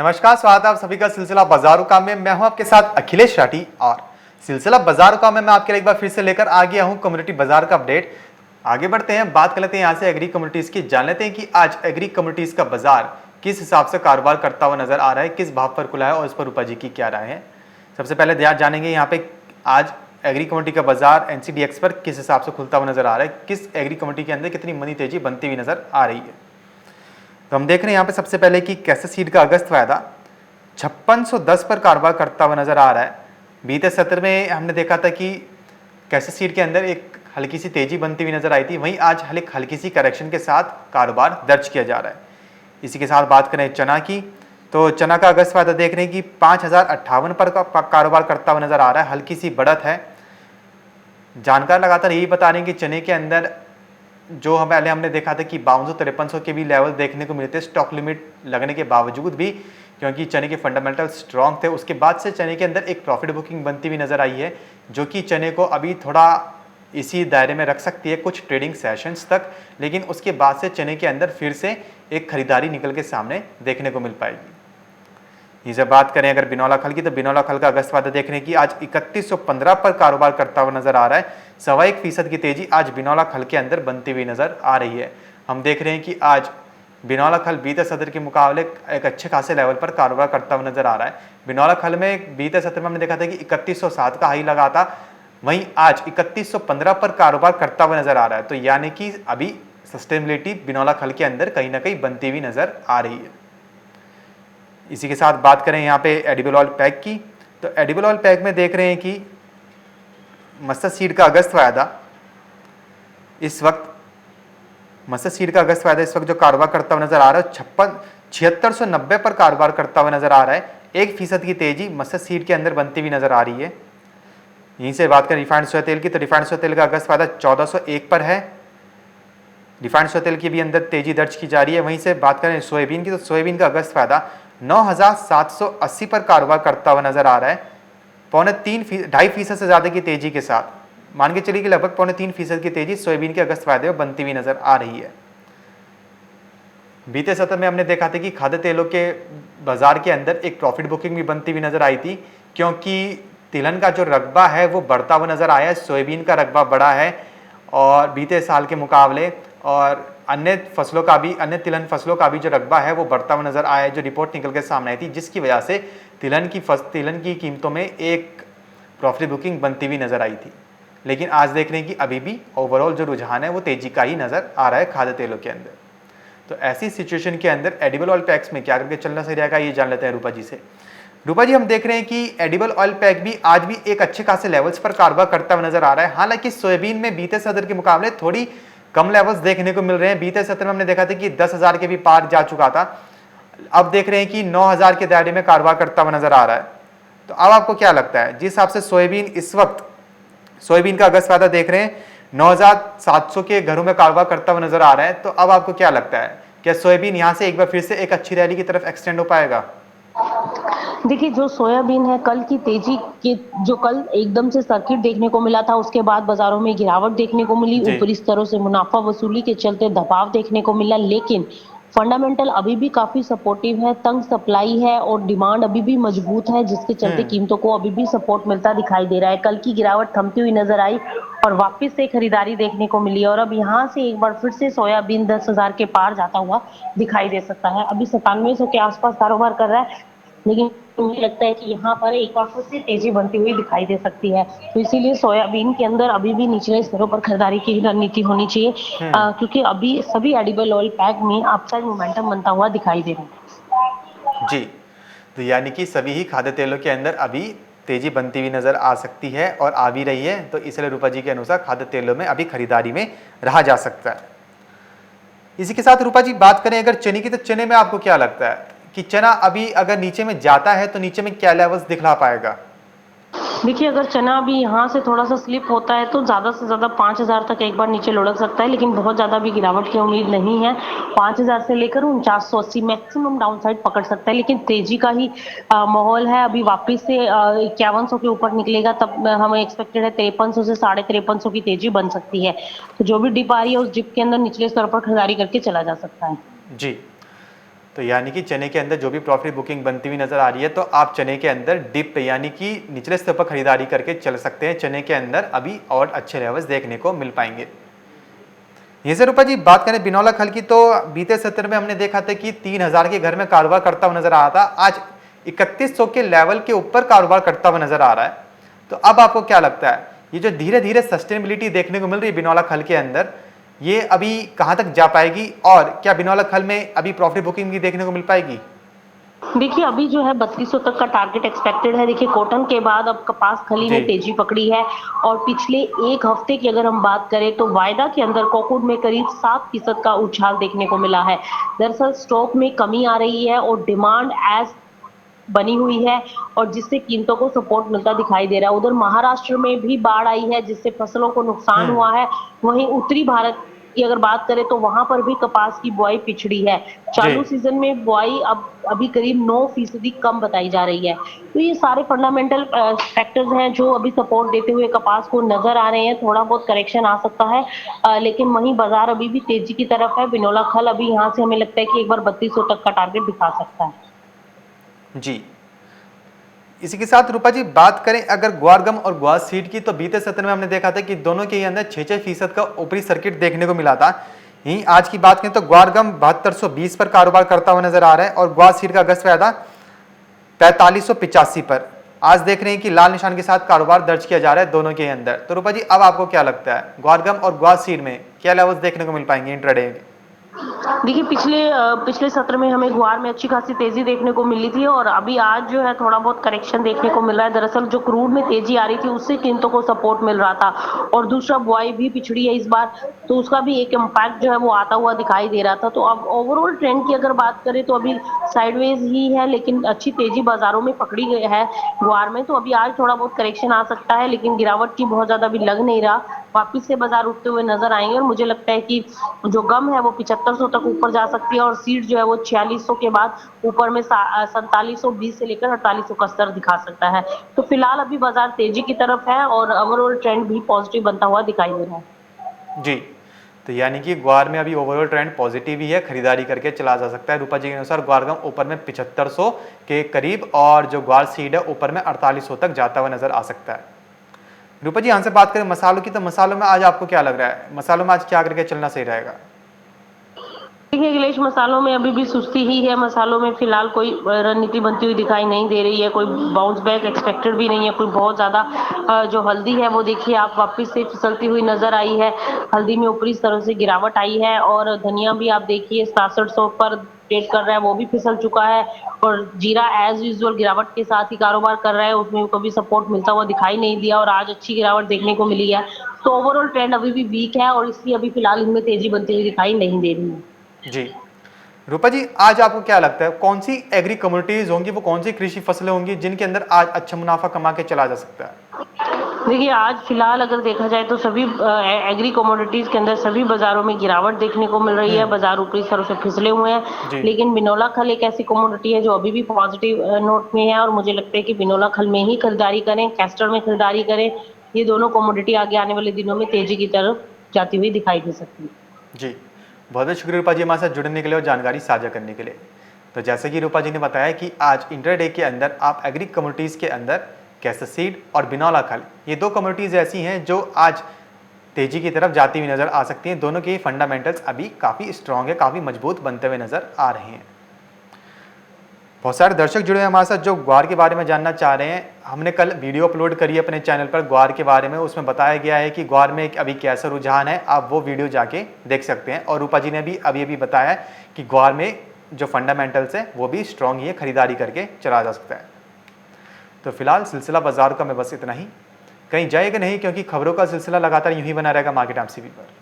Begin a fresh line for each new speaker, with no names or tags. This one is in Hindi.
नमस्कार, स्वागत है आप सभी का सिलसिला बाजारों का में। मैं हूं आपके साथ अखिलेश राठी और सिलसिला बाजारों का में मैं आपके लिए एक बार फिर से लेकर आ गया हूं कम्युनिटी बाजार का अपडेट। आगे बढ़ते हैं, बात कर लेते हैं यहां से एग्री कम्युनिटीज की। जान लेते हैं कि आज एग्री कम्युनिटीज का बाजार किस हिसाब से कारोबार करता हुआ नजर आ रहा है, किस भाव पर खुला है और इस पर रूपा जी की क्या राय है। सबसे पहले ध्यान जानेंगे यहाँ पे आज एग्री कम्युनिटी का बाजार एनसीडीएक्स पर किस हिसाब से खुलता हुआ नजर आ रहा है, किस एग्री कम्युनिटी के अंदर कितनी मनी तेजी बनती हुई नजर आ रही है। तो हम देख रहे हैं यहाँ पे सबसे पहले कि कैसे सीड का अगस्त वायदा 5610 पर कारोबार करता हुआ नजर आ रहा है। बीते सत्र में हमने देखा था कि कैसे सीड के अंदर एक हल्की सी तेजी बनती हुई नजर आई थी, वहीं आज हल्की सी करेक्शन के साथ कारोबार दर्ज किया जा रहा है। इसी के साथ बात करें चना की, तो चना का अगस्त वायदा देख रहे हैं कि 5058 पर कारोबार करता हुआ नजर आ रहा है, हल्की सी बढ़त है। जानकार लगातार यही बता रहे हैं कि चने के अंदर जो पहले हमने देखा था कि 5200-5300 के भी लेवल देखने को मिलते स्टॉक लिमिट लगने के बावजूद भी, क्योंकि चने के फंडामेंटल स्ट्रॉन्ग थे। उसके बाद से चने के अंदर एक प्रॉफिट बुकिंग बनती हुई नजर आई है, जो कि चने को अभी थोड़ा इसी दायरे में रख सकती है कुछ ट्रेडिंग सेशंस तक, लेकिन उसके बाद से चने के अंदर फिर से एक खरीदारी निकल के सामने देखने को मिल पाएगी। ये जब बात करें अगर बिनौला खल की, तो बिनौला खल का अगस्त वादा देख रहे हैं कि आज 3115 पर कारोबार करता हुआ नजर आ रहा है। 1.25% की तेजी आज बिनौला खल के अंदर बनती हुई नजर आ रही है। हम देख रहे हैं कि आज बिनौला खल बीते सत्र के मुकाबले एक अच्छे खासे लेवल पर कारोबार करता हुआ नजर आ रहा है। बिनौला खल में बीते सत्र में हमने देखा था कि 3107 का हाई लगा था, वहीं आज 3115 पर कारोबार करता हुआ नजर आ रहा है। तो यानी कि अभी सस्टेनेबिलिटी बिनौला खल के अंदर कहीं ना कहीं बनती हुई नजर आ रही है। इसी के साथ बात करें यहाँ पे एडिबल ऑयल पैक की, तो एडिबल ऑयल पैक में देख रहे हैं कि मस्टर्ड सीड का अगस्त वायदा इस वक्त जो कारोबार करता हुआ नजर आ रहा है 7690 पर कारोबार करता हुआ नजर आ रहा है। 1% की तेजी मस्टर्ड सीड के अंदर बनती हुई नजर आ रही है। यहीं से बात करें रिफाइंड सोया तेल की, तो रिफाइंड सोया तेल का अगस्त वायदा 1401 पर है। रिफाइंड सोया तेल की भी अंदर तेजी दर्ज की जा रही है। वहीं से बात करें सोयाबीन की, तो सोयाबीन का अगस्त वायदा 9780 पर कारोबार करता हुआ नजर आ रहा है। 2.5% से ज्यादा की तेजी के साथ मान के चलिए कि लगभग 3.5% की तेजी सोयाबीन के अगस्त वायदे में बनती हुई नजर आ रही है। बीते सत्र में हमने देखा था कि खाद्य तेलों के बाजार के अंदर एक प्रॉफिट बुकिंग भी बनती हुई नजर आई थी, क्योंकि तिलहन का जो रकबा है वो बढ़ता हुआ नजर आया है, सोयाबीन का रकबा बढ़ा है और बीते साल के मुकाबले, और अन्य तिलहन फसलों का भी जो रकबा है वो बढ़ता हुआ नजर आया है, जो रिपोर्ट निकल के सामने आई थी, जिसकी वजह से तिलहन की कीमतों में एक प्रॉफिट बुकिंग बनती हुई नजर आई थी। लेकिन आज देख रहे हैं कि अभी भी ओवरऑल जो रुझान है वो तेजी का ही नजर आ रहा है खाद्य तेलों के अंदर। तो ऐसी सिचुएशन के अंदर एडिबल ऑयल पैक्स में क्या करके चलना सही रहेगा, ये जान लेते हैं रूपा जी से। रूपा जी, हम देख रहे हैं कि एडिबल ऑयल पैक भी आज भी एक अच्छे खासे लेवल्स पर कारोबार करता हुआ नजर आ रहा है। हालांकि सोयाबीन में बीते सत्र के मुकाबले थोड़ी कम लेवल्स देखने को मिल रहे हैं। बीते सत्र में हमने देखा था कि 10,000 के भी पार जा चुका था, अब देख रहे हैं कि 9,000 के दायरे में कारोबार करता हुआ नजर आ रहा है। तो अब आपको क्या लगता है, जिस हिसाब से सोयाबीन का अगस्त वायदा देख रहे हैं 9,700 के घरों में कारोबार करता हुआ नजर आ रहा है, तो अब आपको क्या लगता है, क्या सोयाबीन यहां से एक बार फिर से एक अच्छी रैली की तरफ एक्सटेंड हो पाएगा?
देखिए, जो सोयाबीन है, कल की तेजी के जो कल एकदम से सर्किट देखने को मिला था, उसके बाद बाजारों में गिरावट देखने को मिली, ऊपरी स्तरों से मुनाफा वसूली के चलते दबाव देखने को मिला, लेकिन फंडामेंटल अभी भी काफी सपोर्टिव है, तंग सप्लाई है और डिमांड अभी भी मजबूत है, जिसके चलते कीमतों को अभी भी सपोर्ट मिलता दिखाई दे रहा है। कल की गिरावट थमती हुई नजर आई और वापस से खरीदारी देखने को मिली, और अब यहाँ से एक बार फिर से सोयाबीन 10,000 के पार जाता हुआ दिखाई दे सकता है। अभी 9700 के आसपास कारोबार कर रहा है, लेकिन मुझे लगता है कि यहाँ पर एक बार फिर से तेजी बनती हुई दिखाई दे सकती है। तो इसीलिए सोयाबीन के अंदर अभी भी निचले स्तरों पर खरीदारी की रणनीति होनी चाहिए, क्योंकि अभी सभी एडिबल ऑयल पैक में अपसाइड मोमेंटम बनता हुआ दिखाई दे रहा है।
जी, तो यानी कि सभी ही खाद्य तेलों के अंदर अभी तेजी बनती हुई नजर आ सकती है और आ भी रही है। तो इसलिए रूपा जी के अनुसार खाद्य तेलों में अभी खरीदारी में रहा जा सकता है। इसी के साथ रूपा जी बात करें अगर चने की, तो चने में आपको क्या लगता है कि चना अभी अगर नीचे में जाता है तो नीचे में क्या लेवल्स दिखला पाएगा?
देखिए, अगर चना भी यहाँ से थोड़ा सा स्लिप होता है तो ज़्यादा से ज़्यादा 5,000 तक एक बार नीचे लुढ़क सकता है, लेकिन बहुत ज़्यादा भी गिरावट की उम्मीद नहीं है। 5,000 से लेकर 4980 मैक्सिमम डाउन साइड पकड़ सकता है, लेकिन तेजी का ही माहौल है। अभी वापस से 5100 के ऊपर निकलेगा तब हमें एक्सपेक्टेड है 5300 से 5350 की तेजी बन सकती है। तो जो भी डिप आ रही है उस डिप के अंदर निचले स्तर पर खरीदारी करके चला जा सकता है।
जी, तो यानी कि चने के अंदर जो भी प्रॉफिट बुकिंग बनती हुई नजर आ रही है, तो आप चने के अंदर डिप यानी कि निचले स्तर पर खरीदारी करके चल सकते हैं। चने के अंदर अभी और अच्छे लेवल्स देखने को मिल पाएंगे। ये से रूपा जी बात करें बिनौला खल की, तो बीते सत्र में हमने देखा था कि 3000 के घर में कारोबार करता हुआ नजर आ रहा था, आज 3100 के लेवल के ऊपर कारोबार करता हुआ नजर आ रहा है। तो अब आपको क्या लगता है, ये जो धीरे धीरे सस्टेनेबिलिटी देखने को मिल रही है बिनौला खल के अंदर, ये अभी कहां तक जा पाएगी और क्या बिनौला खल में अभी प्रॉफिट बुकिंग भी देखने को मिल पाएगी?
देखिए अभी जो है 3200 तक का टारगेट एक्सपेक्टेड है। देखिए कॉटन के बाद अब कपास खली
जी।
ने तेजी पकड़ी है और पिछले एक हफ्ते की अगर हम बात करें तो वायदा के अंदर कोकुड में करीब 7% का उछाल देखने को मिला है। दरअसल स्टॉक में कमी आ रही है और डिमांड एज बनी हुई है और जिससे कीमतों को सपोर्ट मिलता दिखाई दे रहा है। उधर महाराष्ट्र में भी बाढ़ आई है जिससे फसलों को नुकसान हुआ है। वहीं उत्तरी भारत की अगर बात करें तो वहां पर भी कपास की बुआई पिछड़ी है।
जी।
चालू सीजन में बुआई अब अभी करीब 9% कम बताई जा रही है। तो ये सारे फंडामेंटल फैक्टर्स हैं जो अभी सपोर्ट देते हुए कपास को नजर आ रहे हैं। थोड़ा बहुत करेक्शन आ सकता है, लेकिन वहीं बाजार अभी भी तेजी की तरफ है। बिनौला खल अभी यहाँ से हमें लगता है कि एक बार 3200 तक का टारगेट दिखा सकता है।
जी, इसी के साथ रूपा जी बात करें अगर ग्वार गम और ग्वार सीड की, तो बीते सत्र में हमने देखा था कि दोनों के अंदर 6-6% का ऊपरी सर्किट देखने को मिला था। यहीं आज की बात करें तो ग्वार गम 7220 पर कारोबार करता हुआ नजर आ रहा है और ग्वार सीड का अगस्त वायदा 4585 पर। आज देख रहे हैं कि लाल निशान के साथ कारोबार दर्ज किया जा रहा है दोनों के अंदर। तो रूपा जी अब आपको क्या लगता है, ग्वार गम और ग्वार सीड में क्या लेवल्स देखने को मिल पाएंगे इंट्राडे में?
देखिए पिछले सत्र में हमें गुआर में अच्छी खासी तेजी देखने को मिली थी और अभी आज जो है थोड़ा बहुत करेक्शन देखने को मिल रहा है। दरअसल जो क्रूड में तेजी आ रही थी उससे कीमतों को सपोर्ट मिल रहा था और दूसरा बुआई भी पिछड़ी है इस बार, तो उसका भी एक इम्पैक्ट जो है वो आता हुआ दिखाई दे रहा था। तो अब ओवरऑल ट्रेंड की अगर बात करें तो अभी साइडवेज ही है, लेकिन अच्छी तेजी बाजारों में पकड़ी गई है गुआर में। तो अभी आज थोड़ा बहुत करेक्शन आ सकता है, लेकिन गिरावट की बहुत ज्यादा अभी लग नहीं रहा। वापिस से बाजार उठते हुए नजर आएंगे और मुझे लगता है कि जो गम है वो 7500 तक ऊपर जा सकती है और सीड जो है वो 4600 के बाद ऊपर में 4720 से लेकर 4871 दिखा सकता है। तो फिलहाल अभी बाजार तेजी की तरफ है और ओवरऑल ट्रेंड भी पॉजिटिव बनता हुआ दिखाई दे रहा है।
जी, तो यानी कि ग्वार में अभी ओवरऑल ट्रेंड पॉजिटिव ही है, खरीदारी करके चला जा सकता है। रूपा जी के अनुसार ग्वार गम ऊपर में 7500 के करीब और जो ग्वार सीड है ऊपर में 4800 तक जाता हुआ नजर आ सकता है। रूपा जी यहाँ से बात करें मसालों की, तो मसालों में आज आपको क्या लग रहा है, मसालों में आज क्या करके चलना सही रहेगा?
देखिए अखिलेश, मसालों में अभी भी सुस्ती ही है। मसालों में फिलहाल कोई रणनीति बनती हुई दिखाई नहीं दे रही है, कोई बाउंस बैक एक्सपेक्टेड भी नहीं है। कोई बहुत ज्यादा जो हल्दी है वो देखिए आप वापस से फिसलती हुई नजर आई है। हल्दी में ऊपरी स्तरों से गिरावट आई है और धनिया भी आप देखिए 6700 पर ट्रेड कर रहा है, वो भी फिसल चुका है। और जीरा एज यूजुअल गिरावट के साथ ही कारोबार कर रहा है, उसमें कभी सपोर्ट मिलता हुआ दिखाई नहीं दिया और आज अच्छी गिरावट देखने को मिली है। तो ओवरऑल ट्रेंड अभी भी वीक है और इसलिए अभी फिलहाल इनमें तेजी बनती हुई दिखाई नहीं दे रही है।
जी, रूपा जी आज आपको क्या लगता है कौन सी एग्री कम्युनिटीज होंगी, वो कौन सी कृषि फसलें होंगी जिनके अंदर आज अच्छा मुनाफा कमा के चला जा सकता है?
देखिए आज फिलहाल अगर देखा जाए तो सभी एग्री कमोडिटीज के अंदर सभी बाजारों में गिरावट देखने को मिल रही है। बाजार ऊपरी स्तरों से फिसले हुए हैं,
जी।
लेकिन बिनौला खल एक ऐसी कमोडिटी है जो अभी भी पॉजिटिव नोट में है और मुझे लगता है कि बिनौला खल में ही खरीदारी करें, कैस्टर में खरीदारी करें। ये दोनों कमोडिटी आगे आने वाले दिनों में तेजी की तरफ जाती हुई दिखाई दे सकती है।
जी, बहुत बहुत शुक्रिया रूपा जी हमारे साथ जुड़ने के लिए और जानकारी साझा करने के लिए। तो जैसे कि रूपा जी ने बताया कि आज इंटरडे के अंदर आप एग्री कम्युनिटीज़ के अंदर कैसर सीड और बिनौला खल, ये दो कम्युनिटीज़ ऐसी हैं जो आज तेजी की तरफ जाती हुई नजर आ सकती हैं। दोनों के फंडामेंटल्स अभी काफ़ी स्ट्रॉन्ग है, काफ़ी मजबूत बनते हुए नजर आ रहे हैं। बहुत सारे दर्शक जुड़े हैं हमारे साथ जो ग्वार के बारे में जानना चाह रहे हैं। हमने कल वीडियो अपलोड करी है अपने चैनल पर ग्वार के बारे में, उसमें बताया गया है कि ग्वार में अभी कैसा रुझान है, आप वो वीडियो जाके देख सकते हैं। और रूपा जी ने भी अभी बताया कि ग्वार में जो फंडामेंटल्स हैं वो भी स्ट्रॉन्ग ही है, खरीदारी करके चला जा सकता है। तो फिलहाल सिलसिला बाजार का मैं बस इतना ही, कहीं जाएगा नहीं क्योंकि खबरों का सिलसिला लगातार यूं ही बना रहेगा मार्केट एमसीबी पर।